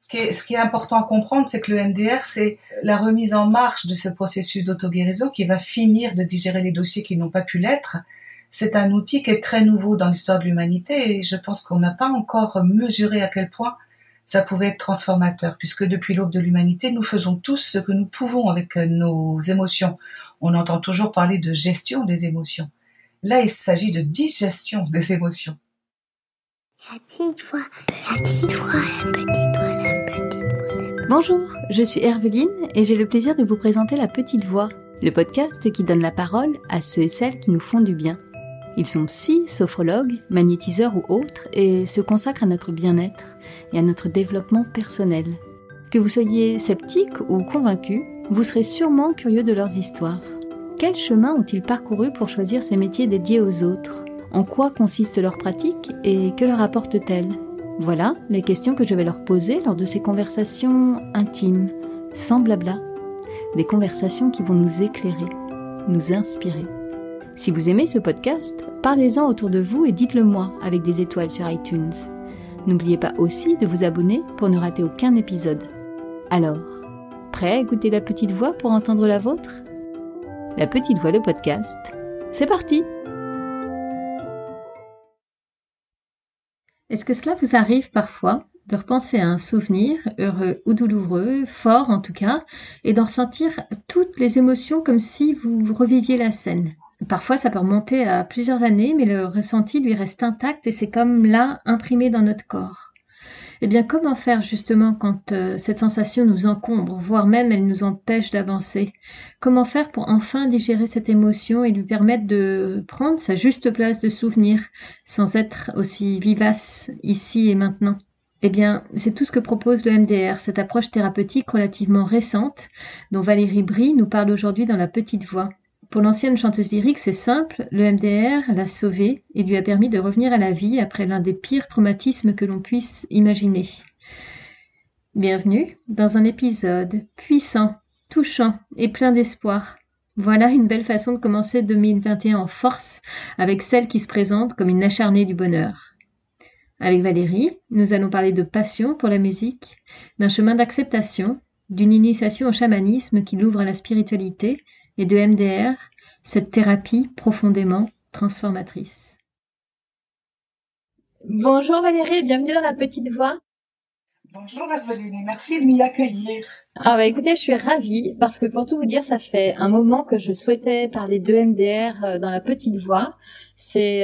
Ce qui est important à comprendre, c'est que le MDR, c'est la remise en marche de ce processus d'auto-guérison qui va finir de digérer les dossiers qui n'ont pas pu l'être. C'est un outil qui est très nouveau dans l'histoire de l'humanité et je pense qu'on n'a pas encore mesuré à quel point ça pouvait être transformateur, puisque depuis l'aube de l'humanité, nous faisons tous ce que nous pouvons avec nos émotions. On entend toujours parler de gestion des émotions. Là, il s'agit de digestion des émotions. La petite voix, la petite voix, la petite voix, la petite voix. Bonjour, je suis Herveline et j'ai le plaisir de vous présenter La Petite Voix, le podcast qui donne la parole à ceux et celles qui nous font du bien. Ils sont psy, sophrologues, magnétiseurs ou autres et se consacrent à notre bien-être et à notre développement personnel. Que vous soyez sceptique ou convaincu, vous serez sûrement curieux de leurs histoires. Quel chemin ont-ils parcouru pour choisir ces métiers dédiés aux autres ? En quoi consiste leur pratique et que leur apporte-t-elle ? Voilà les questions que je vais leur poser lors de ces conversations intimes, sans blabla. Des conversations qui vont nous éclairer, nous inspirer. Si vous aimez ce podcast, parlez-en autour de vous et dites-le moi avec des étoiles sur iTunes. N'oubliez pas aussi de vous abonner pour ne rater aucun épisode. Alors, prêt à écouter La Petite Voix pour entendre la vôtre ? La Petite Voix, le podcast, c'est parti ! Est-ce que cela vous arrive parfois de repenser à un souvenir, heureux ou douloureux, fort en tout cas, et d'en ressentir toutes les émotions comme si vous reviviez la scène ? Parfois ça peut remonter à plusieurs années, mais le ressenti lui reste intact et c'est comme là, imprimé dans notre corps. Eh bien, comment faire justement quand cette sensation nous encombre, voire même elle nous empêche d'avancer ? Comment faire pour enfin digérer cette émotion et lui permettre de prendre sa juste place de souvenir, sans être aussi vivace ici et maintenant ? Eh bien, c'est tout ce que propose le MDR, cette approche thérapeutique relativement récente, dont Valérie Brie nous parle aujourd'hui dans La Petite Voix. Pour l'ancienne chanteuse lyrique, c'est simple, le MDR l'a sauvée et lui a permis de revenir à la vie après l'un des pires traumatismes que l'on puisse imaginer. Bienvenue dans un épisode puissant, touchant et plein d'espoir. Voilà une belle façon de commencer 2021 en force avec celle qui se présente comme une acharnée du bonheur. Avec Valérie, nous allons parler de passion pour la musique, d'un chemin d'acceptation, d'une initiation au chamanisme qui l'ouvre à la spiritualité, et de MDR, cette thérapie profondément transformatrice. Bonjour Valérie, bienvenue dans La Petite Voix. Bonjour Herveline, merci de m'y accueillir. Écoutez, je suis ravie parce que pour tout vous dire, ça fait un moment que je souhaitais parler de MDR dans La Petite Voix. C'est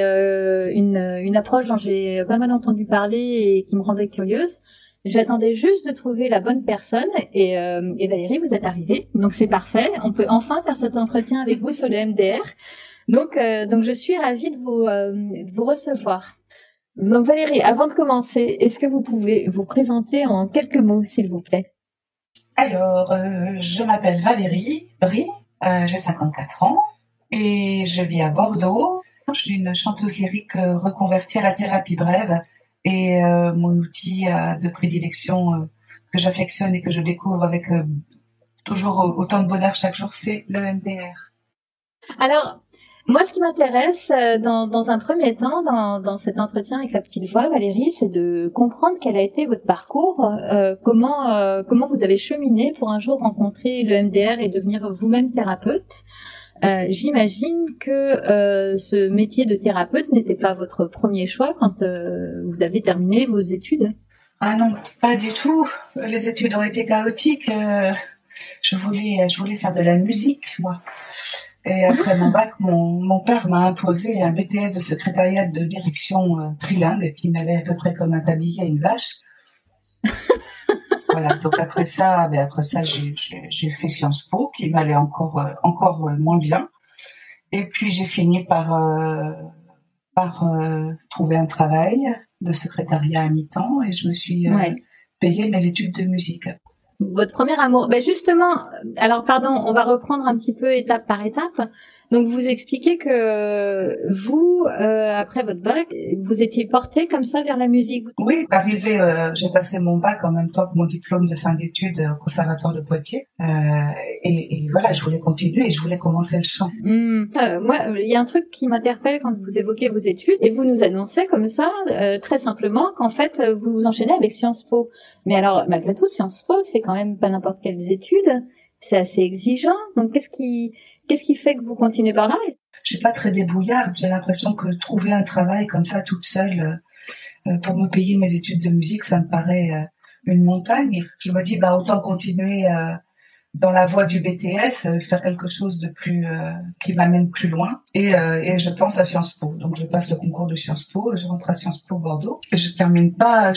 une approche dont j'ai pas mal entendu parler et qui me rendait curieuse. J'attendais juste de trouver la bonne personne et Valérie, vous êtes arrivée. Donc c'est parfait. On peut enfin faire cet entretien avec vous sur le MDR. Donc je suis ravie de vous recevoir. Donc Valérie, avant de commencer, est-ce que vous pouvez vous présenter en quelques mots, s'il vous plaît ? Alors, je m'appelle Valérie Brie, j'ai 54 ans et je vis à Bordeaux. Je suis une chanteuse lyrique reconvertie à la thérapie brève. Et mon outil de prédilection que j'affectionne et que je découvre avec toujours autant de bonheur chaque jour, c'est le MDR. Alors, moi, ce qui m'intéresse dans un premier temps, dans cet entretien avec La Petite Voix, Valérie, c'est de comprendre quel a été votre parcours, comment vous avez cheminé pour un jour rencontrer le MDR et devenir vous-même thérapeute. J'imagine que ce métier de thérapeute n'était pas votre premier choix quand vous avez terminé vos études. Ah non, pas du tout. Les études ont été chaotiques. Je voulais faire de la musique, moi. Et après mon bac, mon père m'a imposé un BTS de secrétariat de direction trilingue qui m'allait à peu près comme un tablier à une vache. Voilà, donc après ça, j'ai fait Sciences Po, qui m'allait encore moins bien. Et puis j'ai fini par trouver un travail de secrétariat à mi-temps et je me suis payé mes études de musique. Votre premier amour, justement, alors pardon, on va reprendre un petit peu étape par étape. Donc vous expliquez que vous, après votre bac, vous étiez porté comme ça vers la musique. Oui, j'ai passé mon bac en même temps que mon diplôme de fin d'études au Conservatoire de Poitiers. Et voilà, je voulais continuer et je voulais commencer le chant. Moi, il y a un truc qui m'interpelle quand vous évoquez vos études et vous nous annoncez comme ça, très simplement, qu'en fait, vous vous enchaînez avec Sciences Po. Mais alors, malgré tout, Sciences Po, c'est quand même pas n'importe quelles études. C'est assez exigeant. Donc, qu'est-ce qui fait que vous continuez par là? Je suis pas très débrouillarde. J'ai l'impression que trouver un travail comme ça toute seule pour me payer mes études de musique, ça me paraît une montagne. Je me dis, autant continuer dans la voie du BTS, faire quelque chose de plus qui m'amène plus loin. Et je pense à Sciences Po. Donc je passe le concours de Sciences Po, je rentre à Sciences Po Bordeaux. Et je termine pas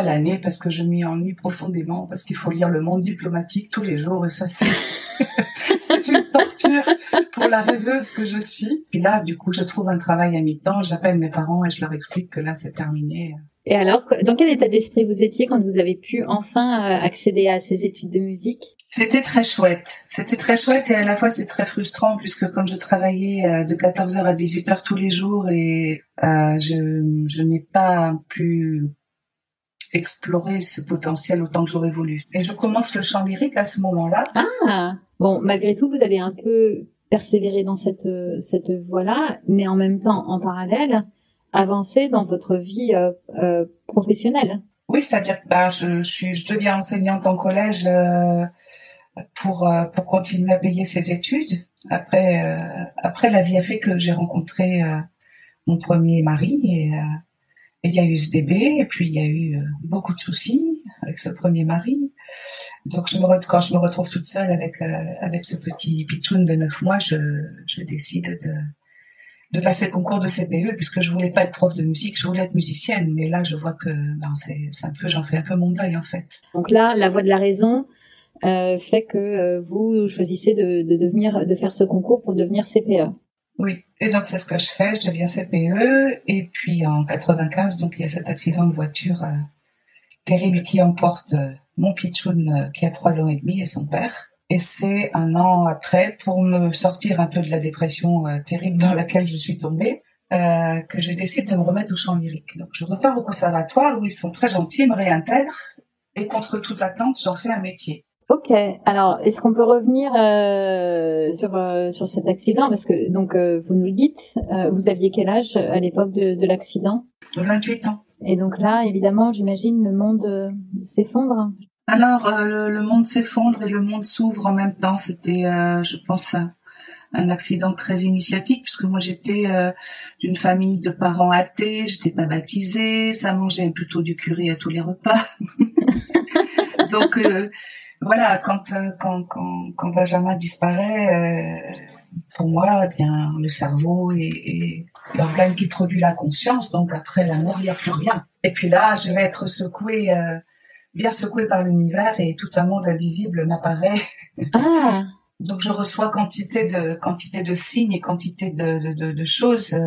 l'année parce que je m'y ennuie profondément, parce qu'il faut lire Le Monde diplomatique tous les jours et ça c'est une torture pour la rêveuse que je suis. Et là, du coup, je trouve un travail à mi-temps, j'appelle mes parents et je leur explique que là, c'est terminé. Et alors, dans quel état d'esprit vous étiez quand vous avez pu enfin accéder à ces études de musique? C'était très chouette. Et à la fois c'était très frustrant puisque comme je travaillais de 14h à 18h tous les jours et je n'ai pas pu explorer ce potentiel autant que j'aurais voulu. Et je commence le chant lyrique à ce moment-là. Ah, bon, malgré tout, vous avez un peu persévéré dans cette voie-là, mais en même temps, en parallèle, avancé dans votre vie professionnelle. Oui, c'est-à-dire que je deviens enseignante en collège pour continuer à payer ses études. Après, la vie a fait que j'ai rencontré mon premier mari et il y a eu ce bébé et puis il y a eu beaucoup de soucis avec ce premier mari. Donc quand je me retrouve toute seule avec ce petit pitchoun de 9 mois, je décide de passer le concours de CPE puisque je voulais pas être prof de musique, je voulais être musicienne. Mais là, je vois que j'en fais un peu mon deuil en fait. Donc là, la voix de la raison fait que vous choisissez de faire ce concours pour devenir CPE. Oui, et donc c'est ce que je fais, je deviens CPE, et puis en 95, donc il y a cet accident de voiture terrible qui emporte mon pitchoun qui a 3 ans et demi et son père. Et c'est un an après, pour me sortir un peu de la dépression terrible dans laquelle je suis tombée, que je décide de me remettre au chant lyrique. Donc je repars au conservatoire où ils sont très gentils, me réintègrent, et contre toute attente, j'en fais un métier. Ok, alors est-ce qu'on peut revenir sur cet accident parce que donc vous nous le dites, vous aviez quel âge à l'époque de l'accident? 28 ans. Et donc là, évidemment, j'imagine le monde s'effondre. Alors le monde s'effondre et le monde s'ouvre en même temps. C'était, je pense, un accident très initiatique puisque moi j'étais d'une famille de parents athées, j'étais pas baptisée, ça mangeait plutôt du curry à tous les repas. Donc voilà, quand Benjamin disparaît, pour moi, eh bien, le cerveau est l'organe qui produit la conscience. Donc après la mort, il n'y a plus rien. Et puis là, je vais être bien secouée par l'univers et tout un monde invisible m'apparaît. Ah. Donc je reçois quantité de signes et quantité de choses.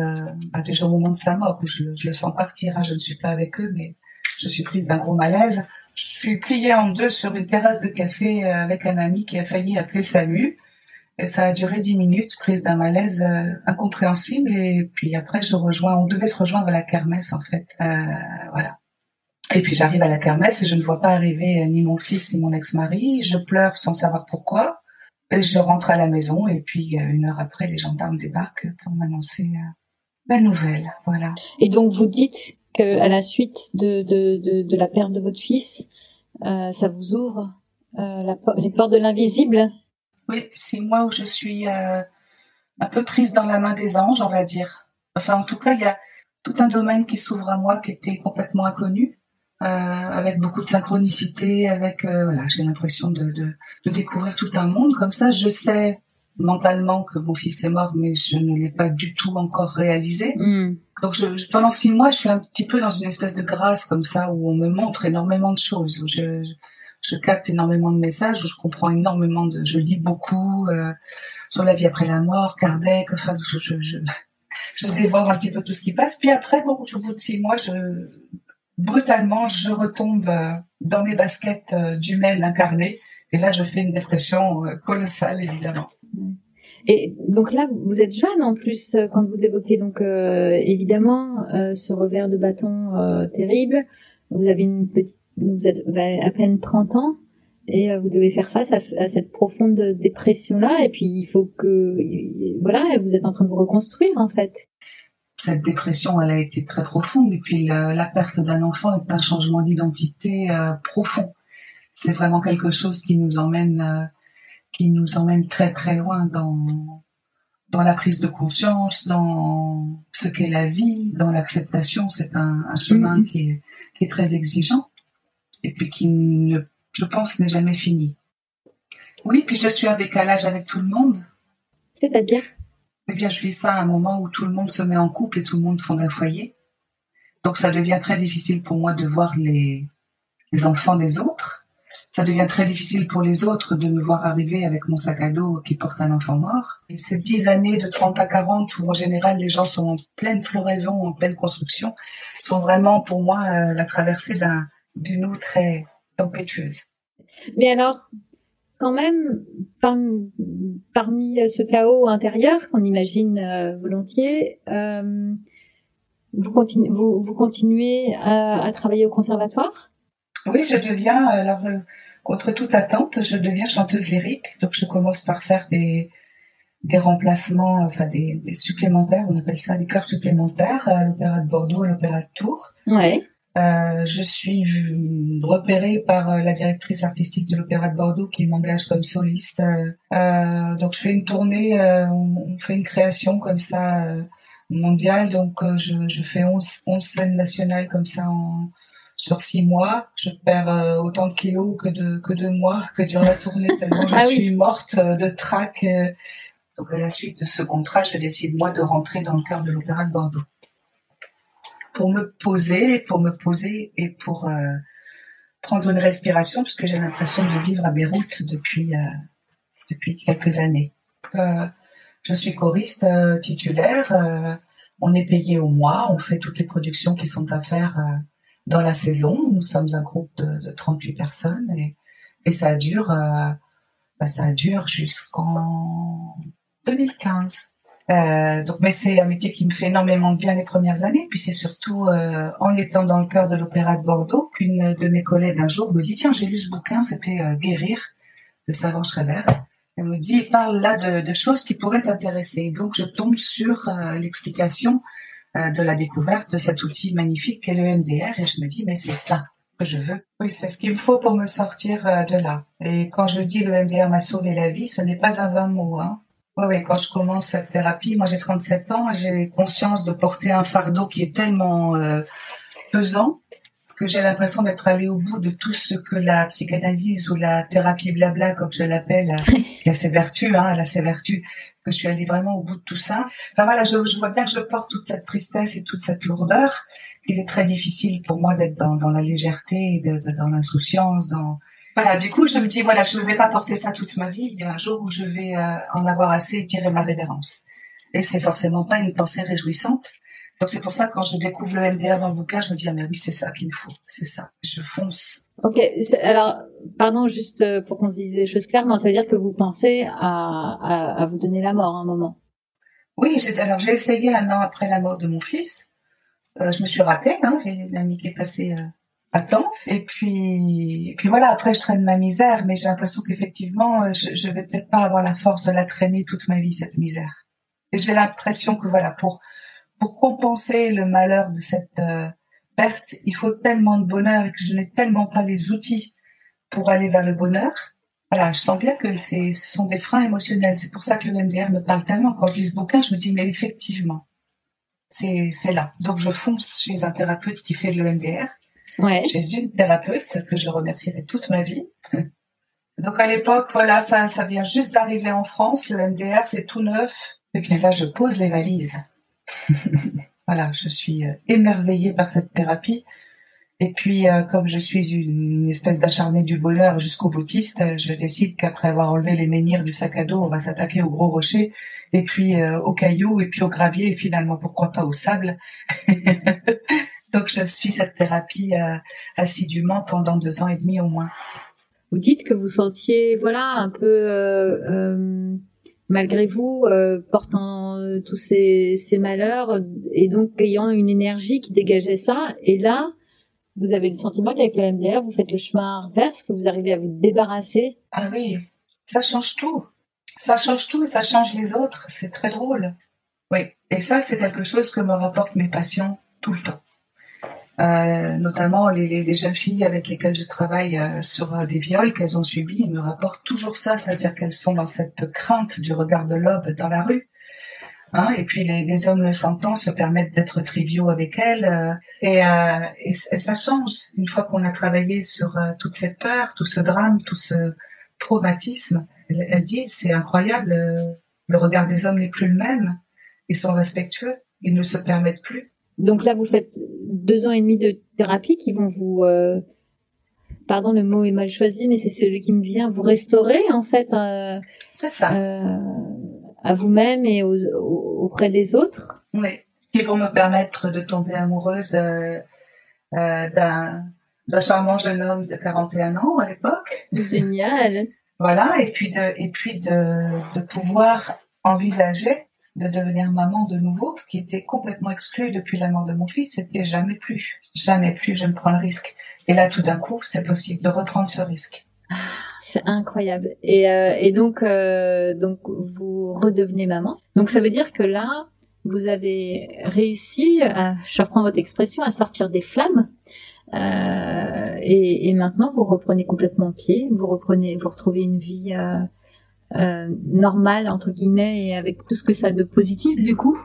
Déjà au moment de sa mort, je le sens partir. Hein, je ne suis pas avec eux, mais je suis prise d'un gros malaise. Je suis pliée en deux sur une terrasse de café avec un ami qui a failli appeler le SAMU. Et ça a duré 10 minutes, prise d'un malaise incompréhensible. Et puis après, on devait se rejoindre à la kermesse, en fait. Voilà. Et puis j'arrive à la kermesse et je ne vois pas arriver ni mon fils ni mon ex-mari. Je pleure sans savoir pourquoi. Et je rentre à la maison. Et puis, 1 heure après, les gendarmes débarquent pour m'annoncer la nouvelle. Voilà. Et donc, vous dites qu'à la suite de la perte de votre fils, ça vous ouvre les portes de l'invisible. Oui, c'est moi où je suis un peu prise dans la main des anges, on va dire. Enfin, en tout cas, il y a tout un domaine qui s'ouvre à moi qui était complètement inconnu, avec beaucoup de synchronicité, voilà, j'ai l'impression de découvrir tout un monde. Comme ça, je sais mentalement que mon fils est mort, mais je ne l'ai pas du tout encore réalisé. Donc pendant 6 mois, je suis un petit peu dans une espèce de grâce comme ça, où on me montre énormément de choses, où je capte énormément de messages, où je comprends énormément je lis beaucoup sur la vie après la mort, Kardec, enfin, je dévore un petit peu tout ce qui passe. Puis après, bon, au bout de 6 mois, brutalement, je retombe dans mes baskets d'humaine incarnée. Et là, je fais une dépression colossale, évidemment. Et donc là, vous êtes jeune en plus quand vous évoquez donc évidemment ce revers de bâton terrible. Vous avez vous avez à peine 30 ans et vous devez faire face à cette profonde dépression-là. Et puis il faut que voilà, vous êtes en train de vous reconstruire en fait. Cette dépression, elle a été très profonde. Et puis la perte d'un enfant est un changement d'identité profond. C'est vraiment quelque chose qui nous emmène très très loin dans la prise de conscience, dans ce qu'est la vie, dans l'acceptation. C'est un chemin qui est très exigeant et puis qui, je pense, n'est jamais fini. Oui, puis je suis en décalage avec tout le monde. C'est-à-dire ? Eh bien, je vis ça à un moment où tout le monde se met en couple et tout le monde fonde un foyer. Donc, ça devient très difficile pour moi de voir les enfants des autres. Ça devient très difficile pour les autres de me voir arriver avec mon sac à dos qui porte un enfant mort. Et ces 10 années de 30 à 40 où en général les gens sont en pleine floraison, en pleine construction, sont vraiment pour moi la traversée d'une eau très tempétueuse. Mais alors, quand même, parmi ce chaos intérieur qu'on imagine volontiers, vous continuez à travailler au conservatoire ? Oui, je deviens, contre toute attente, je deviens chanteuse lyrique. Donc, je commence par faire des remplacements, enfin des supplémentaires, on appelle ça des chœurs supplémentaires à l'Opéra de Bordeaux et à l'Opéra de Tours. Ouais. Je suis repérée par la directrice artistique de l'Opéra de Bordeaux qui m'engage comme soliste. Donc, je fais une tournée, on fait une création comme ça mondiale. Donc, je fais 11 scènes nationales comme ça sur 6 mois. Je perds autant de kilos que de mois que durant la tournée, tellement je suis morte de trac. Donc, à la suite de ce contrat, je décide, moi, de rentrer dans le cœur de l'Opéra de Bordeaux. Pour me poser et pour prendre une respiration, parce que j'ai l'impression de vivre à Beyrouth depuis quelques années. Je suis choriste titulaire. On est payé au mois. On fait toutes les productions qui sont à faire dans la saison. Nous sommes un groupe de 38 personnes et ça dure jusqu'en 2015. Donc, mais c'est un métier qui me fait énormément de bien les premières années. Puis c'est surtout en étant dans le cœur de l'Opéra de Bordeaux qu'une de mes collègues un jour me dit, tiens, j'ai lu ce bouquin, c'était Guérir de Savant Schreiber. Elle me dit, il parle là de choses qui pourraient t'intéresser. Donc je tombe sur l'explication de la découverte de cet outil magnifique qu'est le MDR et je me dis, mais c'est ça que je veux. Oui, c'est ce qu'il me faut pour me sortir de là. Et quand je dis le MDR m'a sauvé la vie, ce n'est pas un vain mot, hein. Oui, quand je commence cette thérapie, moi j'ai 37 ans, j'ai conscience de porter un fardeau qui est tellement pesant que j'ai l'impression d'être allée au bout de tout ce que la psychanalyse ou la thérapie blabla, comme je l'appelle, qui a ses vertus, elle a ses vertus, que je suis allée vraiment au bout de tout ça. Enfin voilà, je vois bien que je porte toute cette tristesse et toute cette lourdeur. Il est très difficile pour moi d'être dans la légèreté, dans l'insouciance, Voilà, du coup, je me dis, voilà, je ne vais pas porter ça toute ma vie. Il y a un jour où je vais en avoir assez et tirer ma révérence. Et c'est forcément pas une pensée réjouissante. Donc, c'est pour ça que quand je découvre le MDR dans le bouquin, je me dis, ah, mais oui, c'est ça qu'il me faut. C'est ça. Je fonce. Ok. Alors, pardon, juste pour qu'on se dise les choses clairement, ça veut dire que vous pensez à vous donner la mort à un moment? Oui, j'ai essayé 1 an après la mort de mon fils. Je me suis ratée, j'ai une amie qui est passée à temps. Et puis voilà, après je traîne ma misère, mais j'ai l'impression qu'effectivement, je vais peut-être pas avoir la force de la traîner toute ma vie, cette misère. Et j'ai l'impression que voilà, pour compenser le malheur de cette perte, il faut tellement de bonheur et que je n'ai tellement pas les outils pour aller vers le bonheur. Voilà, je sens bien que ce sont des freins émotionnels. C'est pour ça que le MDR me parle tellement. Quand je lis ce bouquin, je me dis, mais effectivement, c'est là. Donc je fonce chez un thérapeute qui fait de l'EMDR. Ouais. Chez une thérapeute que je remercierai toute ma vie. Donc à l'époque, voilà, ça vient juste d'arriver en France. Le MDR, c'est tout neuf. Et puis là, je pose les valises. Voilà, je suis émerveillée par cette thérapie. Et puis, comme je suis une espèce d'acharnée du bonheur jusqu'au boutiste, je décide qu'après avoir enlevé les menhirs du sac à dos, on va s'attaquer aux gros rochers, et puis aux cailloux, et puis au gravier, et finalement, pourquoi pas au sable. Donc, je suis cette thérapie assidûment pendant 2 ans et demi au moins. Vous dites que vous sentiez, voilà, un peu malgré vous, portant tous ces malheurs et donc ayant une énergie qui dégageait ça. Et là, vous avez le sentiment qu'avec le MDR, vous faites le chemin inverse, que vous arrivez à vous débarrasser. Ah oui, ça change tout. Ça change tout et ça change les autres. C'est très drôle. Oui, et ça, c'est quelque chose que me rapportent mes patients tout le temps. Notamment les jeunes filles avec lesquelles je travaille sur des viols qu'elles ont subis, elles me rapportent toujours ça, c'est-à-dire qu'elles sont dans cette crainte du regard de l'aube dans la rue. Hein, et puis les hommes le sentant se permettent d'être triviaux avec elles et ça change une fois qu'on a travaillé sur toute cette peur, tout ce drame, tout ce traumatisme. Elles disent c'est incroyable, le regard des hommes n'est plus le même, ils sont respectueux, ils ne se permettent plus. Donc là, vous faites 2 ans et demi de thérapie qui vont vous, pardon, le mot est mal choisi, mais c'est celui qui me vient, vous restaurer en fait. C'est ça. À vous-même et auprès des autres. Oui, qui vont me permettre de tomber amoureuse d'un charmant jeune homme de 41 ans à l'époque. Génial. Voilà, et puis de pouvoir envisager de devenir maman de nouveau, ce qui était complètement exclu depuis la mort de mon fils. C'était jamais plus je ne prends le risque. Et là, tout d'un coup, c'est possible de reprendre ce risque. C'est incroyable. Et donc vous redevenez maman. Donc ça veut dire que là, vous avez réussi, je reprends votre expression, à sortir des flammes. Et maintenant, vous reprenez complètement pied. Vous retrouvez une vie normale entre guillemets et avec tout ce que ça a de positif du coup.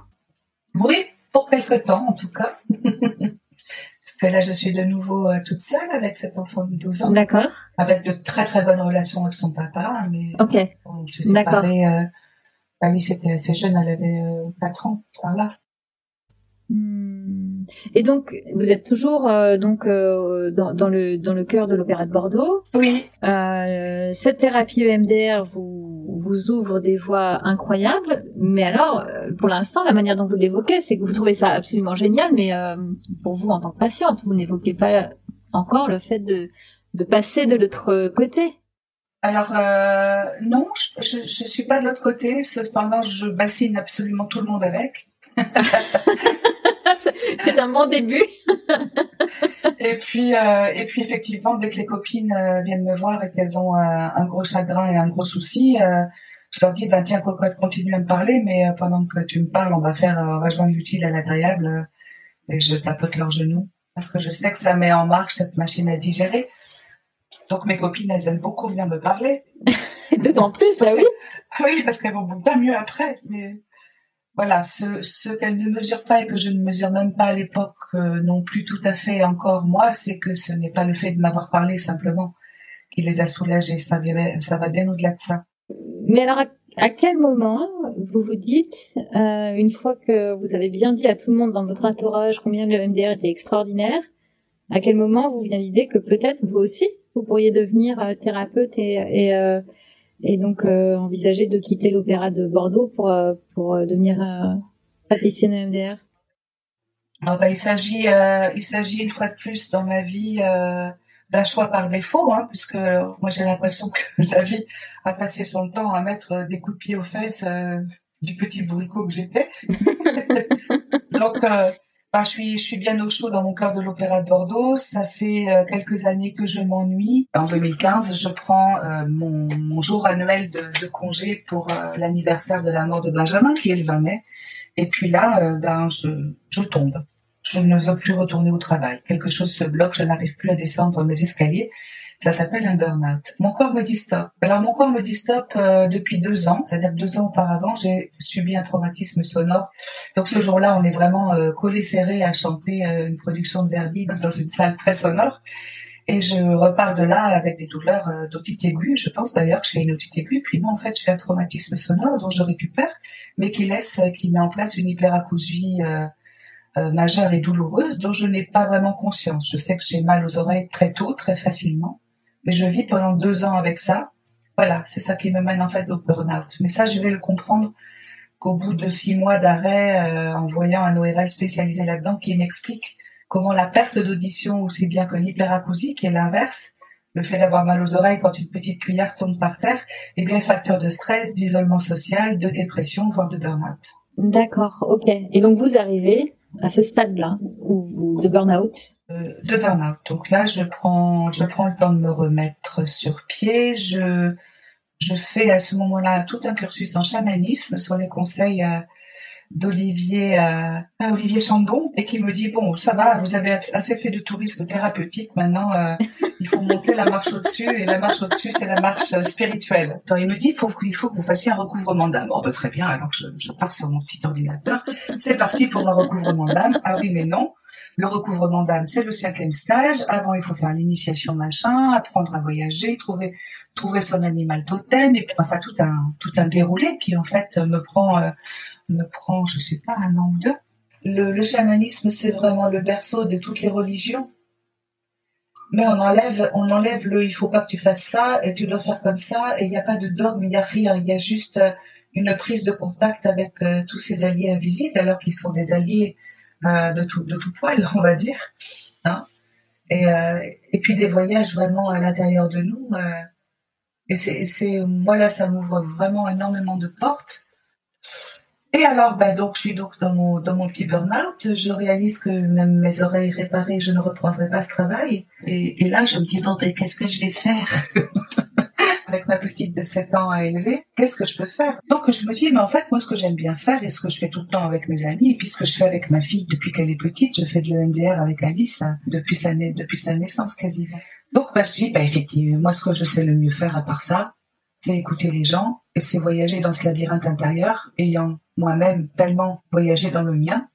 Oui, pour quelque temps en tout cas. Parce que là, je suis de nouveau toute seule avec cet enfant de 12 ans. D'accord. Avec de très très bonnes relations avec son papa. Mais ok. On s'est séparés. Alice était assez jeune, elle avait 4 ans par là. Et donc, vous êtes toujours dans le cœur de l'Opéra de Bordeaux. Oui. Cette thérapie EMDR vous ouvre des voies incroyables. Mais alors, pour l'instant, la manière dont vous l'évoquez, c'est que vous trouvez ça absolument génial. Mais pour vous, en tant que patiente, vous n'évoquez pas encore le fait de passer de l'autre côté. Alors non, je suis pas de l'autre côté. Cependant, je bassine absolument tout le monde avec. C'est un bon début. et puis effectivement, dès que les copines viennent me voir et qu'elles ont un gros chagrin et un gros souci, je leur dis tiens cocotte, continue à me parler, mais pendant que tu me parles, on va joindre l'utile à l'agréable, et je tapote leurs genoux parce que je sais que ça met en marche cette machine à digérer. Donc mes copines, elles aiment beaucoup venir me parler. D'autant plus, oui. Oui, parce qu'elles vont bien mieux après, mais voilà, ce qu'elles ne mesurent pas et que je ne mesure même pas à l'époque non plus tout à fait encore moi, c'est que ce n'est pas le fait de m'avoir parlé simplement qui les a soulagées. Ça va bien au-delà de ça. Mais alors, à quel moment vous vous dites, une fois que vous avez bien dit à tout le monde dans votre entourage combien le MDR était extraordinaire, à quel moment vous vient l'idée que peut-être vous aussi, vous pourriez devenir thérapeute et donc envisager de quitter l'Opéra de Bordeaux pour devenir praticienne EMDR? Alors, il s'agit une fois de plus dans ma vie d'un choix par défaut, puisque moi j'ai l'impression que la vie a passé son temps à mettre des coups de pied aux fesses du petit bourricot que j'étais. Donc je suis bien au chaud dans mon cœur de l'Opéra de Bordeaux. Ça fait quelques années que je m'ennuie. En 2015, je prends mon jour annuel de congé pour l'anniversaire de la mort de Benjamin, qui est le 20 mai. Et puis là, je tombe. Je ne veux plus retourner au travail. Quelque chose se bloque, je n'arrive plus à descendre mes escaliers. Ça s'appelle un burn-out. Mon corps me dit stop. Alors mon corps me dit stop depuis 2 ans. C'est-à-dire que 2 ans auparavant, j'ai subi un traumatisme sonore. Donc ce jour-là, on est vraiment collés serrés à chanter une production de Verdi dans une salle très sonore. Et je repars de là avec des douleurs d'otite aiguë. Je pense d'ailleurs que je fais une otite aiguë. Puis moi, en fait, je fais un traumatisme sonore dont je récupère, mais qui met en place une hyperacousie majeure et douloureuse dont je n'ai pas vraiment conscience. Je sais que j'ai mal aux oreilles très tôt, très facilement. Mais je vis pendant 2 ans avec ça. Voilà, c'est ça qui me mène en fait au burn-out. Mais ça, je vais le comprendre qu'au bout de 6 mois d'arrêt, en voyant un ORL spécialisé là-dedans qui m'explique comment la perte d'audition, aussi bien que l'hyperacousie, qui est l'inverse, Le fait d'avoir mal aux oreilles quand une petite cuillère tombe par terre est bien facteur de stress, d'isolement social, de dépression, voire de burn-out. D'accord, ok. Et donc vous arrivez à ce stade-là de burn-out. De burn-out. Donc là, je prends le temps de me remettre sur pied. Je fais à ce moment-là tout un cursus en chamanisme sur les conseils d'Olivier Chandon, et qui me dit bon, ça va, vous avez assez fait de tourisme thérapeutique, maintenant il faut monter la marche au-dessus, et la marche au-dessus c'est la marche spirituelle. Alors, il me dit il faut que vous fassiez un recouvrement d'âme. Oh ben très bien, alors je pars sur mon petit ordinateur, c'est parti pour un recouvrement d'âme. Ah oui mais non, le recouvrement d'âme c'est le 5e stage. Avant il faut faire l'initiation machin, apprendre à voyager, trouver son animal totem, et puis enfin tout un déroulé qui en fait me prend, je sais pas, 1 an ou 2. Le chamanisme, c'est vraiment le berceau de toutes les religions. Mais on enlève le, il faut pas que tu fasses ça, et tu dois faire comme ça, et il n'y a pas de dogme, il n'y a rien, il y a juste une prise de contact avec tous ces alliés invisibles, alors qu'ils sont des alliés de tout poil, on va dire. Hein, et puis des voyages vraiment à l'intérieur de nous. Et moi là, ça m'ouvre vraiment énormément de portes. Et alors, donc, je suis donc dans mon petit burn-out. Je réalise que même mes oreilles réparées, je ne reprendrai pas ce travail. Et là, je me dis, bon, qu'est-ce que je vais faire avec ma petite de 7 ans à élever? Qu'est-ce que je peux faire? Donc, je me dis, mais en fait, moi, ce que j'aime bien faire, et ce que je fais tout le temps avec mes amis, et puis ce que je fais avec ma fille depuis qu'elle est petite, je fais de l'EMDR avec Alice, depuis sa naissance quasiment. Donc, je dis, effectivement, moi, ce que je sais le mieux faire à part ça, c'est écouter les gens, et c'est voyager dans ce labyrinthe intérieur, ayant moi-même tellement voyagé dans le mien.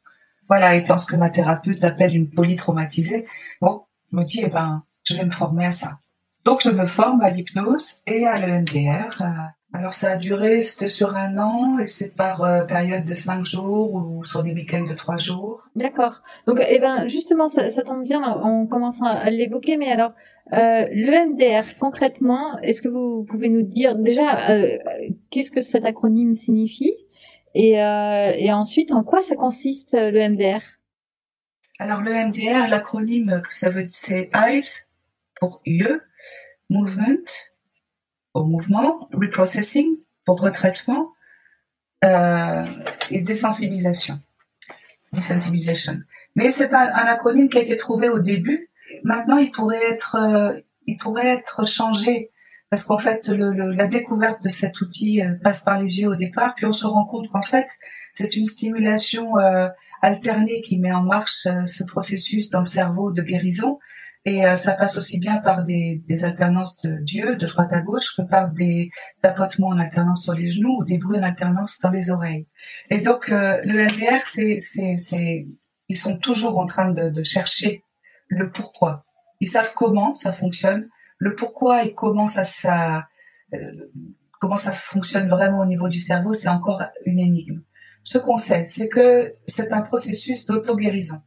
Voilà, étant ce que ma thérapeute appelle une polytraumatisée. Bon, je me dis, je vais me former à ça. Donc, je me forme à l'hypnose et à l'EMDR. Alors, ça a duré, c'était sur 1 an, et c'est par période de 5 jours ou sur des week-ends de 3 jours. D'accord. Donc, justement, ça tombe bien, on commence à l'évoquer, mais alors, l'EMDR, concrètement, est-ce que vous pouvez nous dire déjà qu'est-ce que cet acronyme signifie, et ensuite en quoi ça consiste l'EMDR? Alors l'EMDR, l'acronyme, c'est EYES pour yeux, Movement pour mouvement, Reprocessing pour retraitement, et désensibilisation. Desensibilisation. Mais c'est un acronyme qui a été trouvé au début. Maintenant, il pourrait être changé, parce qu'en fait, la découverte de cet outil passe par les yeux au départ, puis on se rend compte qu'en fait, c'est une stimulation alternée qui met en marche ce processus dans le cerveau de guérison, et ça passe aussi bien par des alternances d'yeux, de droite à gauche, que par des tapotements en alternance sur les genoux ou des bruits en alternance dans les oreilles. Et donc, le MDR, ils sont toujours en train de chercher le pourquoi. Ils savent comment ça fonctionne, le pourquoi et comment ça fonctionne vraiment au niveau du cerveau, c'est encore une énigme. Ce qu'on sait, c'est que c'est un processus d'auto-guérison.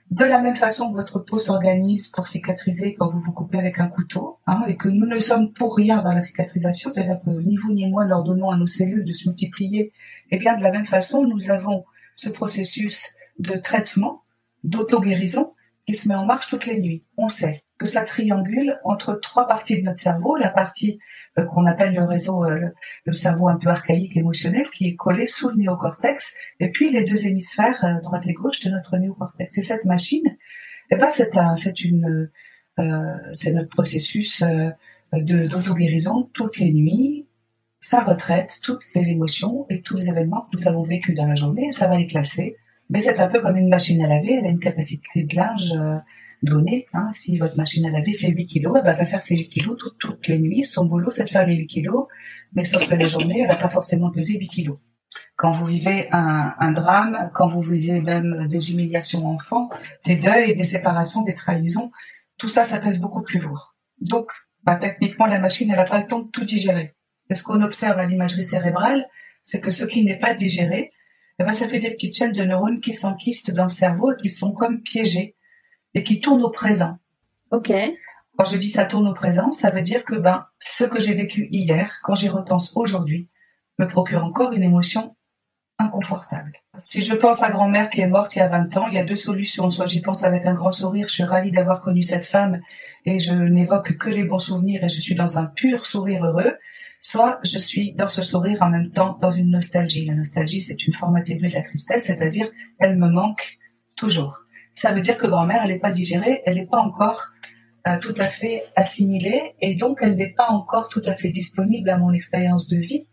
De la même façon que votre peau s'organise pour cicatriser quand vous vous coupez avec un couteau, et que nous ne sommes pour rien dans la cicatrisation, c'est-à-dire que ni vous ni moi leur donnons à nos cellules de se multiplier, et bien de la même façon, nous avons ce processus de traitement, d'auto-guérison, qui se met en marche toutes les nuits. On sait que ça triangule entre 3 parties de notre cerveau, la partie qu'on appelle le réseau, le cerveau un peu archaïque émotionnel, qui est collé sous le néocortex, et puis les 2 hémisphères, droite et gauche, de notre néocortex. Et cette machine, c'est notre processus d'auto-guérison toutes les nuits. Ça retraite toutes les émotions et tous les événements que nous avons vécus dans la journée, ça va les classer. Mais c'est un peu comme une machine à laver, elle a une capacité de linge donnée. Si votre machine à laver fait 8 kilos, elle va faire ses 8 kilos toutes les nuits. Son boulot, c'est de faire les 8 kilos, mais sauf que la journée, elle va pas forcément peser 8 kilos. Quand vous vivez un drame, quand vous vivez même des humiliations enfants, des deuils, des séparations, des trahisons, tout ça, ça pèse beaucoup plus lourd. Donc, techniquement, la machine, elle n'a pas le temps de tout digérer. Et ce qu'on observe à l'imagerie cérébrale, c'est que ce qui n'est pas digéré, ça fait des petites chaînes de neurones qui s'enquistent dans le cerveau et qui sont comme piégées et qui tournent au présent. Ok. Quand je dis ça tourne au présent, ça veut dire que ce que j'ai vécu hier, quand j'y repense aujourd'hui, me procure encore une émotion inconfortable. Si je pense à grand-mère qui est morte il y a 20 ans, il y a deux solutions. Soit j'y pense avec un grand sourire, je suis ravie d'avoir connu cette femme et je n'évoque que les bons souvenirs et je suis dans un pur sourire heureux. Soit je suis dans ce sourire en même temps dans une nostalgie. La nostalgie, c'est une forme atténuée de la tristesse, c'est-à-dire elle me manque toujours. Ça veut dire que grand-mère, elle n'est pas digérée, elle n'est pas encore tout à fait assimilée et donc elle n'est pas encore tout à fait disponible à mon expérience de vie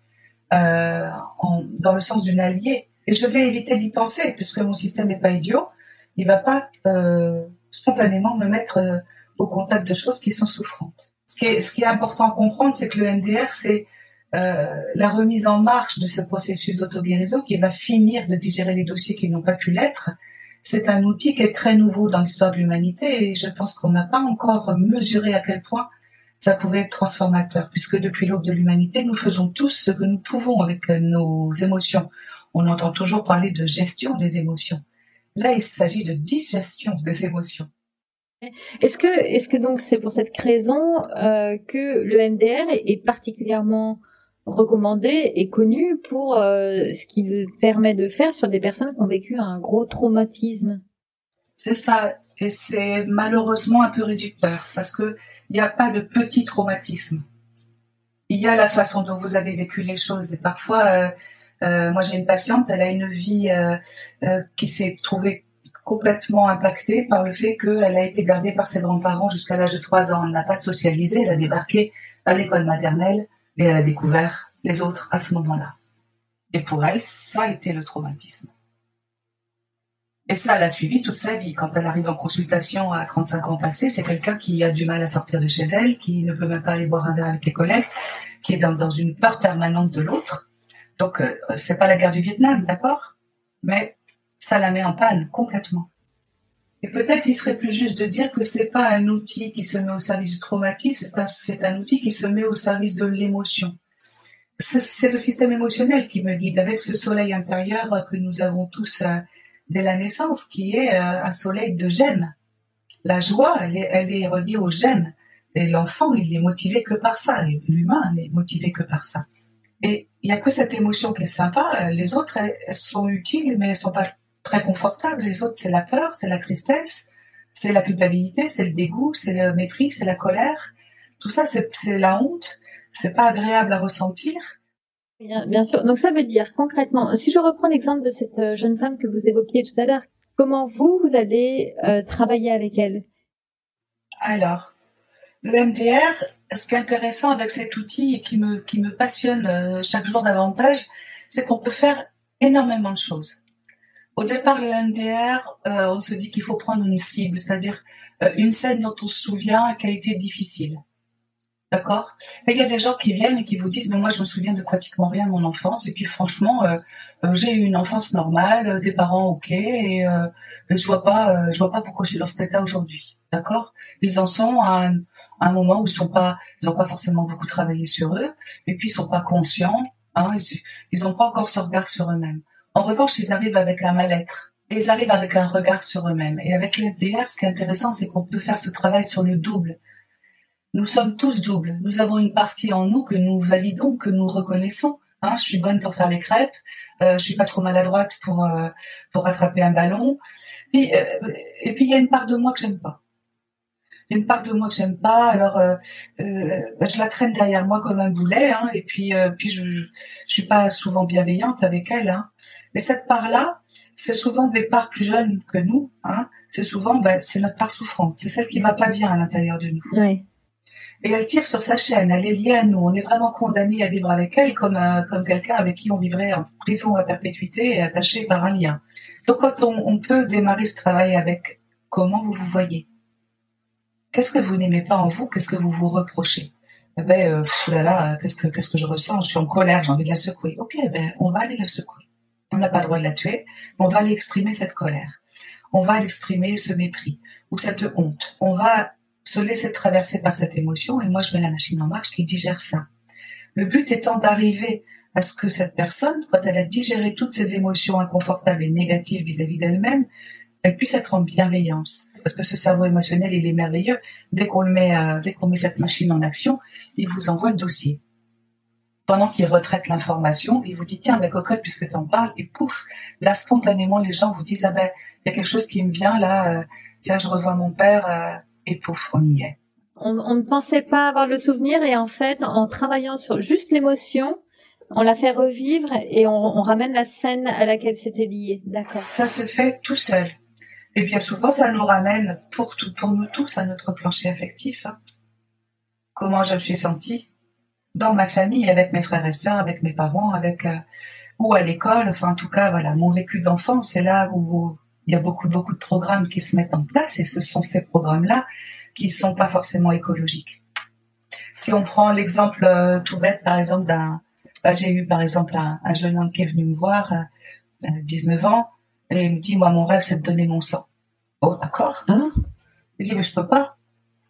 dans le sens d'une alliée. Et je vais éviter d'y penser puisque mon système n'est pas idiot. Il va pas spontanément me mettre au contact de choses qui sont souffrantes. Ce qui est important à comprendre, c'est que le MDR, c'est la remise en marche de ce processus d'auto-guérison qui va finir de digérer les dossiers qui n'ont pas pu l'être. C'est un outil qui est très nouveau dans l'histoire de l'humanité et je pense qu'on n'a pas encore mesuré à quel point ça pouvait être transformateur, puisque depuis l'aube de l'humanité, nous faisons tous ce que nous pouvons avec nos émotions. On entend toujours parler de gestion des émotions. Là, il s'agit de digestion des émotions. Est-ce que donc c'est pour cette raison que le MDR est particulièrement recommandé et connu pour ce qu'il permet de faire sur des personnes qui ont vécu un gros traumatisme? C'est ça, et c'est malheureusement un peu réducteur, parce que il n'y a pas de petit traumatisme. Il y a la façon dont vous avez vécu les choses, et parfois, moi j'ai une patiente, elle a une vie qui s'est trouvée complètement impactée par le fait qu'elle a été gardée par ses grands-parents jusqu'à l'âge de 3 ans. Elle n'a pas socialisé, elle a débarqué à l'école maternelle et elle a découvert les autres à ce moment-là. Et pour elle, ça a été le traumatisme. Et ça, elle a suivi toute sa vie. Quand elle arrive en consultation à 35 ans passés, c'est quelqu'un qui a du mal à sortir de chez elle, qui ne peut même pas aller boire un verre avec les collègues, qui est dans une peur permanente de l'autre. Donc, c'est pas la guerre du Vietnam, d'accord ? Mais ça la met en panne complètement. Et peut-être il serait plus juste de dire que c'est pas un outil qui se met au service du traumatisme, c'est un outil qui se met au service de l'émotion. C'est le système émotionnel qui me guide, avec ce soleil intérieur que nous avons tous dès la naissance, qui est un soleil de j'aime. La joie, elle est reliée au j'aime. Et l'enfant, il est motivé que par ça. Et l'humain n'est motivé que par ça. Et il n'y a que cette émotion qui est sympa. Les autres, elles sont utiles, mais elles sont pas très confortables. Les autres, c'est la peur, c'est la tristesse, c'est la culpabilité, c'est le dégoût, c'est le mépris, c'est la colère. Tout ça, c'est la honte. C'est pas agréable à ressentir. Bien sûr. Donc ça veut dire concrètement, si je reprends l'exemple de cette jeune femme que vous évoquiez tout à l'heure, comment vous allez travailler avec elle? Alors, le MDR, ce qui est intéressant avec cet outil et qui me passionne chaque jour davantage, c'est qu'on peut faire énormément de choses. Au départ, le MDR, on se dit qu'il faut prendre une cible, c'est-à-dire une scène dont on se souvient qui a été difficile. D'accord ? Mais il y a des gens qui viennent et qui vous disent « Mais moi, je me souviens de pratiquement rien de mon enfance. Et puis, franchement, j'ai eu une enfance normale, des parents OK, et je vois pas pourquoi je suis dans cet état aujourd'hui. » D'accord ? Ils en sont à un moment où ils ont pas forcément beaucoup travaillé sur eux, et puis ils sont pas conscients, hein, ils ont pas encore ce regard sur eux-mêmes. En revanche, ils arrivent avec un mal-être. Et ils arrivent avec un regard sur eux-mêmes. Et avec le MDR, ce qui est intéressant, c'est qu'on peut faire ce travail sur le double. Nous sommes tous doubles. Nous avons une partie en nous que nous validons, que nous reconnaissons. Hein, je suis bonne pour faire les crêpes. Je suis pas trop maladroite pour attraper un ballon. Et puis il y a une part de moi que j'aime pas. Une part de moi que j'aime pas. Alors je la traîne derrière moi comme un boulet. Hein, et puis je suis pas souvent bienveillante avec elle. Hein. Mais cette part-là, c'est souvent des parts plus jeunes que nous. Hein. C'est souvent, c'est notre part souffrante. C'est celle qui va pas bien à l'intérieur de nous. Oui. Et elle tire sur sa chaîne, elle est liée à nous. On est vraiment condamné à vivre avec elle comme quelqu'un avec qui on vivrait en prison à perpétuité et attaché par un lien. Donc quand on peut démarrer ce travail avec comment vous vous voyez, qu'est-ce que vous n'aimez pas en vous, qu'est-ce que vous vous reprochez, qu'est-ce que je ressens, je suis en colère, j'ai envie de la secouer. Ok, on va aller la secouer. On n'a pas le droit de la tuer, mais on va aller exprimer cette colère. On va aller exprimer ce mépris ou cette honte. On va se laisser traverser par cette émotion, et moi je mets la machine en marche qui digère ça. Le but étant d'arriver à ce que cette personne, quand elle a digéré toutes ces émotions inconfortables et négatives vis-à-vis d'elle-même, elle puisse être en bienveillance. Parce que ce cerveau émotionnel, il est merveilleux. Dès qu'on met cette machine en action, il vous envoie le dossier. pendant qu'il retraite l'information, il vous dit, tiens, ben, cocotte, puisque t'en parles, et pouf, là, spontanément, les gens vous disent, ah ben, il y a quelque chose qui me vient, là, tiens, je revois mon père, et pouf, on y est. On ne pensait pas avoir le souvenir, et en fait, en travaillant sur juste l'émotion, on la fait revivre et on ramène la scène à laquelle c'était lié. D'accord. Ça se fait tout seul. Et bien souvent, ça nous ramène pour nous tous à notre plancher affectif. Hein. Comment je me suis sentie dans ma famille, avec mes frères et sœurs, avec mes parents, ou à l'école. Enfin, en tout cas, voilà, mon vécu d'enfant, c'est là où il y a beaucoup de programmes qui se mettent en place, et ce sont ces programmes-là qui ne sont pas forcément écologiques. Si on prend l'exemple tout bête, par exemple, j'ai eu par exemple un jeune homme qui est venu me voir, 19 ans, et il me dit, moi, mon rêve, c'est de donner mon sang. Oh, d'accord. Il dit, mais je peux pas.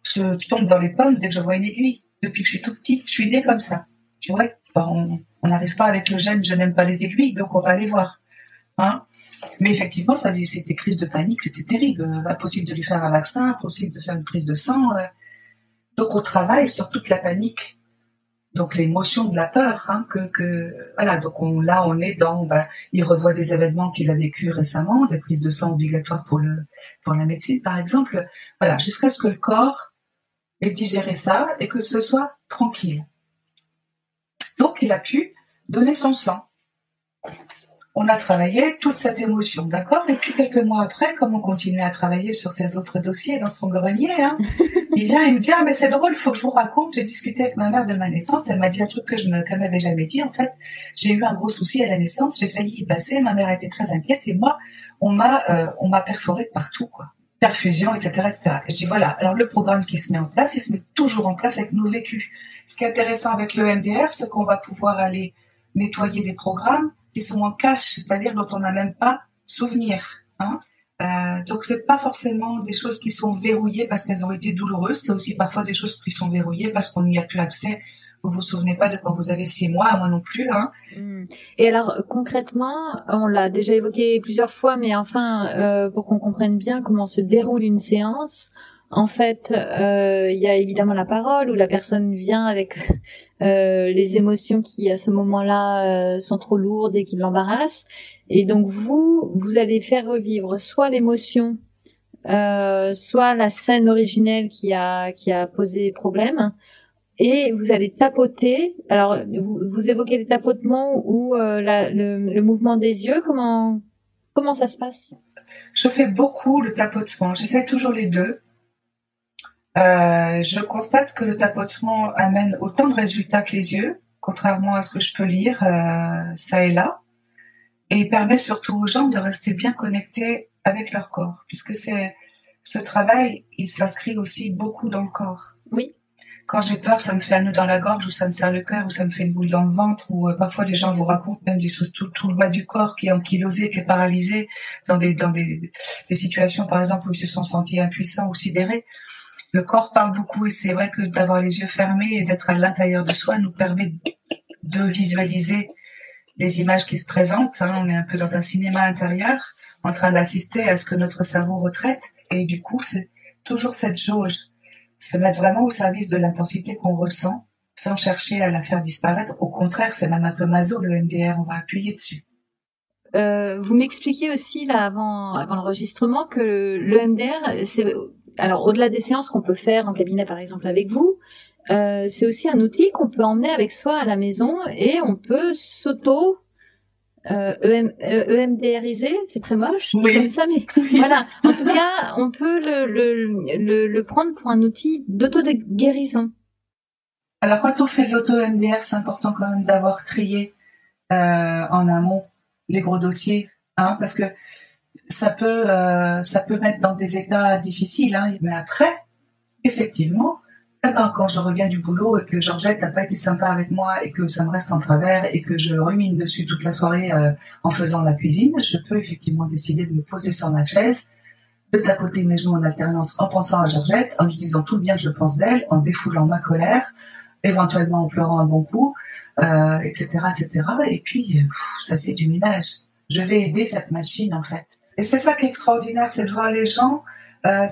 Je tombe dans les pommes dès que je vois une aiguille. Depuis que je suis tout petit, je suis née comme ça. Tu vois, on n'arrive pas avec le gène, je n'aime pas les aiguilles, donc on va aller voir. Hein. Mais effectivement, c'était crise de panique, c'était terrible. Impossible de lui faire un vaccin, impossible de faire une prise de sang. Donc on travaille sur toute la panique. Donc l'émotion de la peur, hein, voilà. Donc on est dans, il revoit des événements qu'il a vécu récemment, des prises de sang obligatoires pour la médecine par exemple, voilà, jusqu'à ce que le corps ait digéré ça et que ce soit tranquille. Donc il a pu donner son sang. On a travaillé toute cette émotion, d'accord? Et puis quelques mois après, comme on continuait à travailler sur ces autres dossiers dans son grenier, hein, il vient et me dit, ah mais c'est drôle, il faut que je vous raconte, j'ai discuté avec ma mère de ma naissance, elle m'a dit un truc que je ne m'avais jamais dit en fait. J'ai eu un gros souci à la naissance, j'ai failli y passer, ma mère était très inquiète et moi, on m'a perforé de partout, quoi. Perfusion, etc., etc. Et je dis voilà, alors le programme qui se met en place, il se met toujours en place avec nos vécus. Ce qui est intéressant avec le MDR, c'est qu'on va pouvoir aller nettoyer des programmes qui sont en cache, c'est-à-dire dont on n'a même pas souvenir. Hein. Donc c'est pas forcément des choses qui sont verrouillées parce qu'elles ont été douloureuses, c'est aussi parfois des choses qui sont verrouillées parce qu'on n'y a plus accès. Vous vous souvenez pas de quand vous avez 6 mois, moi non plus. Hein. Et alors concrètement, on l'a déjà évoqué plusieurs fois, mais enfin pour qu'on comprenne bien comment se déroule une séance. En fait, il y a évidemment la parole où la personne vient avec les émotions qui à ce moment-là sont trop lourdes et qui l'embarrassent. Et donc vous allez faire revivre soit l'émotion, soit la scène originelle qui a posé problème. Et vous allez tapoter. Alors vous évoquez les tapotements ou le mouvement des yeux. Comment ça se passe? Je fais beaucoup le tapotement. J'essaie toujours les deux. Je constate que le tapotement amène autant de résultats que les yeux, contrairement à ce que je peux lire ça et là, et permet surtout aux gens de rester bien connectés avec leur corps, puisque ce travail, il s'inscrit aussi beaucoup dans le corps. Oui. Quand j'ai peur, ça me fait un nœud dans la gorge, ou ça me serre le cœur, ou ça me fait une boule dans le ventre, ou parfois les gens vous racontent même des choses tout le bas du corps qui est ankylosé, qui est paralysé, dans des situations par exemple où ils se sont sentis impuissants ou sidérés. Le corps parle beaucoup et c'est vrai que d'avoir les yeux fermés et d'être à l'intérieur de soi nous permet de visualiser les images qui se présentent. Hein. On est un peu dans un cinéma intérieur, en train d'assister à ce que notre cerveau retraite. Et du coup, c'est toujours cette jauge, se mettre vraiment au service de l'intensité qu'on ressent, sans chercher à la faire disparaître. Au contraire, c'est même un peu maso, le MDR, on va appuyer dessus. Vous m'expliquiez aussi là avant l'enregistrement que le MDR, c'est... Alors, au-delà des séances qu'on peut faire en cabinet, par exemple, avec vous, c'est aussi un outil qu'on peut emmener avec soi à la maison et on peut EMDRiser, c'est très moche, oui. Comme ça, mais voilà. En tout cas, on peut le prendre pour un outil d'auto-guérison. Alors, quand on fait de l'auto-MDR, c'est important quand même d'avoir trié en amont les gros dossiers, hein, parce que ça peut mettre dans des états difficiles, hein, mais après, effectivement, quand je reviens du boulot et que Georgette n'a pas été sympa avec moi et que ça me reste en travers et que je rumine dessus toute la soirée en faisant la cuisine, je peux effectivement décider de me poser sur ma chaise, de tapoter mes genoux en alternance en pensant à Georgette, en lui disant tout le bien que je pense d'elle, en défoulant ma colère, éventuellement en pleurant un bon coup, etc., etc. Et puis, ça fait du ménage. Je vais aider cette machine, en fait. Et c'est ça qui est extraordinaire, c'est de voir les gens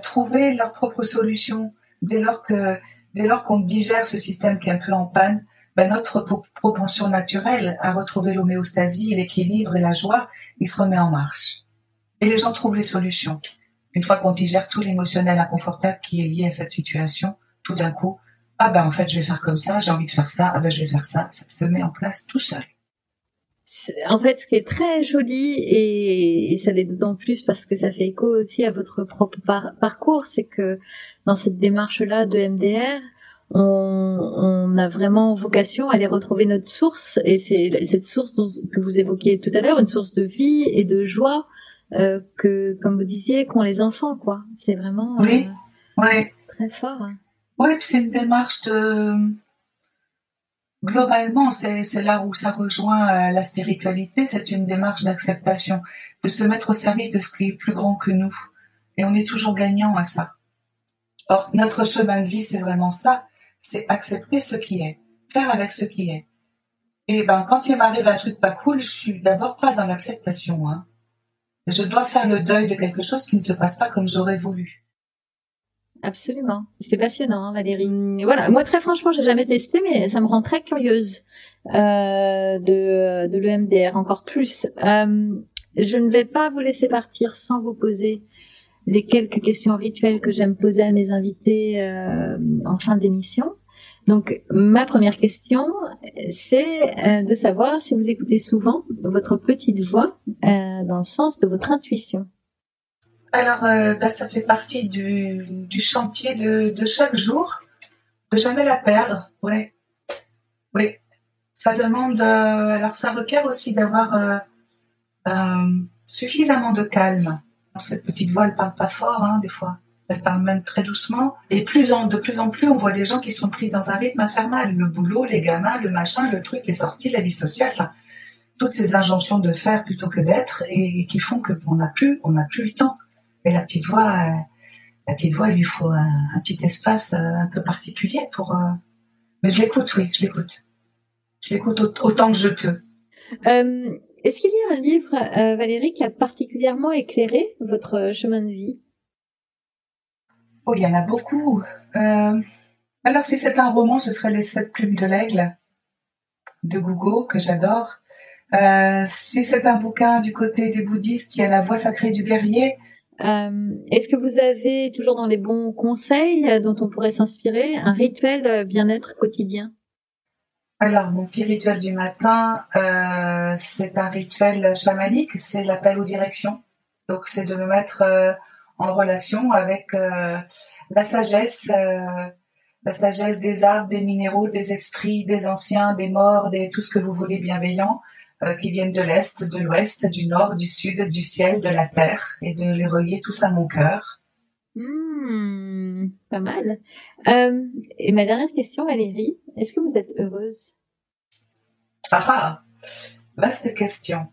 trouver leur propre solution dès lors qu'on digère ce système qui est un peu en panne, notre propension naturelle à retrouver l'homéostasie, l'équilibre et la joie, il se remet en marche. Et les gens trouvent les solutions. Une fois qu'on digère tout l'émotionnel inconfortable qui est lié à cette situation, tout d'un coup, en fait, je vais faire comme ça, j'ai envie de faire ça, je vais faire ça se met en place tout seul. En fait, ce qui est très joli, et ça l'est d'autant plus parce que ça fait écho aussi à votre propre parcours, c'est que dans cette démarche-là de MDR, on a vraiment vocation à aller retrouver notre source, et c'est cette source que vous évoquiez tout à l'heure, une source de vie et de joie que, comme vous disiez, qu'ont les enfants, quoi. C'est vraiment très fort. Hein. Oui, c'est une démarche de... Globalement, c'est là où ça rejoint la spiritualité, c'est une démarche d'acceptation, de se mettre au service de ce qui est plus grand que nous. Et on est toujours gagnant à ça. Or, notre chemin de vie, c'est vraiment ça, c'est accepter ce qui est, faire avec ce qui est. Et quand il m'arrive un truc pas cool, je suis d'abord pas dans l'acceptation. Hein. Je dois faire le deuil de quelque chose qui ne se passe pas comme j'aurais voulu. Absolument. C'est passionnant, hein, Valérie. Voilà. Moi, très franchement, j'ai jamais testé, mais ça me rend très curieuse de l'EMDR encore plus. Je ne vais pas vous laisser partir sans vous poser les quelques questions rituelles que j'aime poser à mes invités en fin d'émission. Donc, ma première question, c'est de savoir si vous écoutez souvent votre petite voix dans le sens de votre intuition. Alors, ça fait partie du chantier de chaque jour, de jamais la perdre. Oui. Ça demande. Alors, ça requiert aussi d'avoir suffisamment de calme. Cette petite voix, elle parle pas fort, des fois. Elle parle même très doucement. Et de plus en plus, on voit des gens qui sont pris dans un rythme infernal. Le boulot, les gamins, le machin, le truc, les sorties, la vie sociale. Enfin, toutes ces injonctions de faire plutôt que d'être et qui font qu'on n'a plus le temps. Et la petite voix, il lui faut un petit espace un peu particulier pour. Mais je l'écoute, oui, je l'écoute. Je l'écoute autant que je peux. Est-ce qu'il y a un livre, Valérie, qui a particulièrement éclairé votre chemin de vie ? Oh, il y en a beaucoup. Alors, si c'est un roman, ce serait Les 7 plumes de l'aigle de Gougo, que j'adore. Si c'est un bouquin du côté des bouddhistes, il y a La voix sacrée du guerrier. Est-ce que vous avez, toujours dans les bons conseils dont on pourrait s'inspirer, un rituel bien-être quotidien ? Alors, mon petit rituel du matin, c'est un rituel chamanique, c'est l'appel aux directions. Donc, c'est de me mettre en relation avec la sagesse des arbres, des minéraux, des esprits, des anciens, des morts, tout ce que vous voulez bienveillant, qui viennent de l'Est, de l'Ouest, du Nord, du Sud, du ciel, de la Terre, et de les relier tous à mon cœur. Pas mal. Et ma dernière question, Valérie, est-ce que vous êtes heureuse ? Vaste question.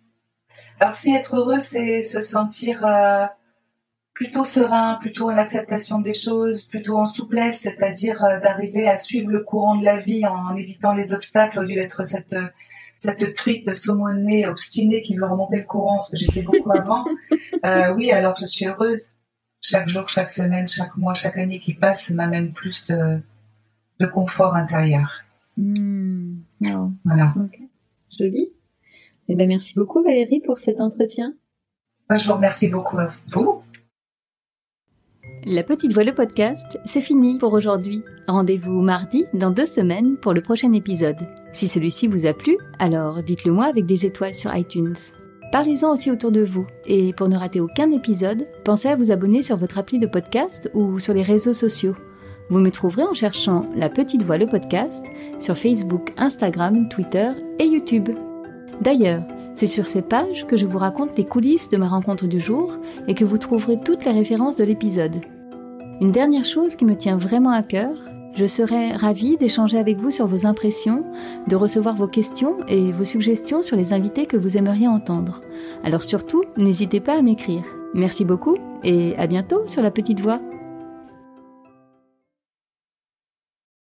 Alors, si être heureux, c'est se sentir plutôt serein, plutôt en acceptation des choses, plutôt en souplesse, c'est-à-dire d'arriver à suivre le courant de la vie en évitant les obstacles au lieu d'être cette truite saumonée, obstinée qui veut remonter le courant, ce que j'étais beaucoup avant. Oui, alors je suis heureuse. Chaque jour, chaque semaine, chaque mois, chaque année qui passe m'amène plus de confort intérieur. Non. Voilà. Okay. Joli. Eh ben, merci beaucoup Valérie pour cet entretien. Je vous remercie beaucoup à vous. La Petite Voix, le podcast, c'est fini pour aujourd'hui. Rendez-vous mardi dans 2 semaines pour le prochain épisode. Si celui-ci vous a plu, alors dites-le moi avec des étoiles sur iTunes. Parlez-en aussi autour de vous. Et pour ne rater aucun épisode, pensez à vous abonner sur votre appli de podcast ou sur les réseaux sociaux. Vous me trouverez en cherchant La Petite Voix, le podcast sur Facebook, Instagram, Twitter et YouTube. D'ailleurs, c'est sur ces pages que je vous raconte les coulisses de ma rencontre du jour et que vous trouverez toutes les références de l'épisode. Une dernière chose qui me tient vraiment à cœur, je serais ravie d'échanger avec vous sur vos impressions, de recevoir vos questions et vos suggestions sur les invités que vous aimeriez entendre. Alors surtout, n'hésitez pas à m'écrire. Merci beaucoup et à bientôt sur La Petite Voix.